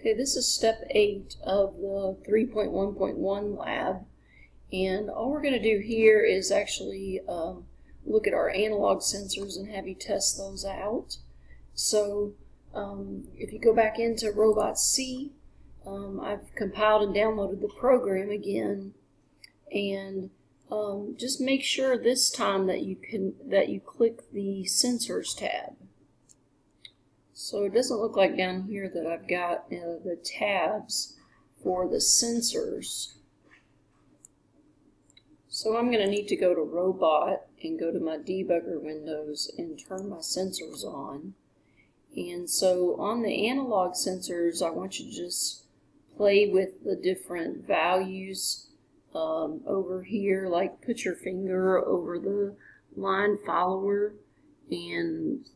Okay, this is step 8 of the 3.1.1 lab, and all we're going to do here is actually look at our analog sensors and have you test those out. So if you go back into Robot C, I've compiled and downloaded the program again, and just make sure this time that you click the Sensors tab. So it doesn't look like down here that I've got the tabs for the sensors. So I'm going to need to go to Robot and go to my debugger windows and turn my sensors on. And so on the analog sensors, I want you to just play with the different values over here, like put your finger over the line follower and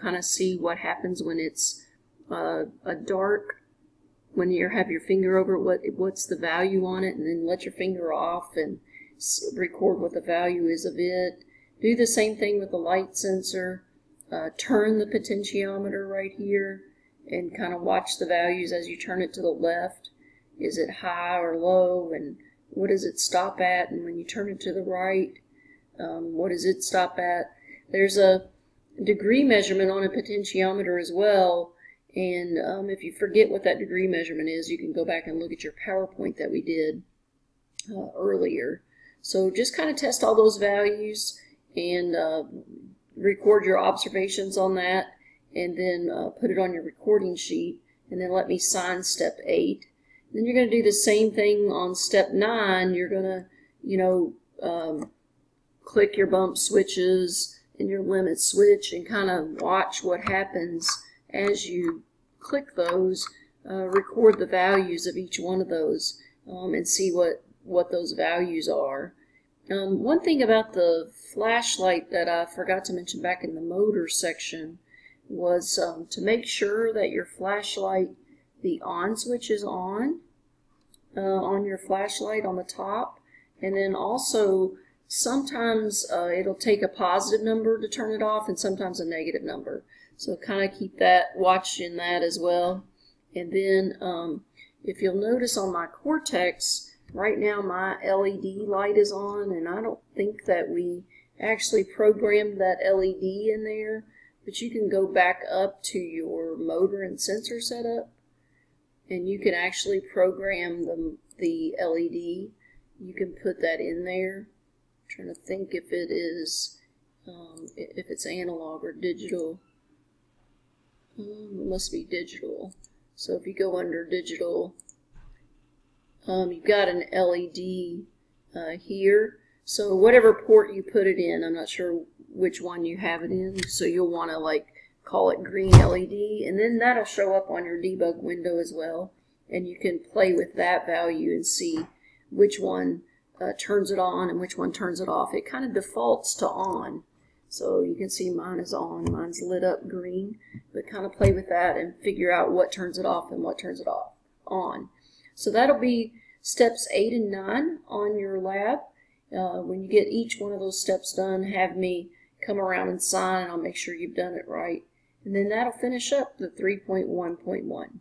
kind of see what happens when it's a dark, when you have your finger over what's the value on it, and then let your finger off and record what the value is of it. Do the same thing with the light sensor. Turn the potentiometer right here and kind of watch the values as you turn it to the left. Is it high or low, and what does it stop at? And when you turn it to the right, what does it stop at? There's a degree measurement on a potentiometer as well, and if you forget what that degree measurement is, you can go back and look at your PowerPoint that we did earlier. So just kind of test all those values and record your observations on that, and then put it on your recording sheet, and then let me sign step 8. Then you're going to do the same thing on step 9. You're going to click your bump switches and your limit switch and kind of watch what happens as you click those. Record the values of each one of those and see what those values are. One thing about the flashlight that I forgot to mention back in the motor section was to make sure that your flashlight, the on switch is on your flashlight on the top, and then also sometimes it'll take a positive number to turn it off, and sometimes a negative number. So kind of keep that, watching that as well. And then if you'll notice on my Cortex, right now my LED light is on, and I don't think that we actually programmed that LED in there, but you can go back up to your motor and sensor setup, and you can actually program the LED. You can put that in there. I'm trying to think if it is, if it's analog or digital. It must be digital. So if you go under digital, you've got an LED here. So whatever port you put it in, I'm not sure which one you have it in, so you'll want to call it green LED, and then that'll show up on your debug window as well, and you can play with that value and see which one turns it on and which one turns it off. It kind of defaults to on, so you can see mine is on, mine's lit up green, but kind of play with that and figure out what turns it off and what turns it off on. So that'll be steps 8 and 9 on your lab. When you get each one of those steps done, have me come around and sign, and I'll make sure you've done it right. And then that'll finish up the 3.1.1.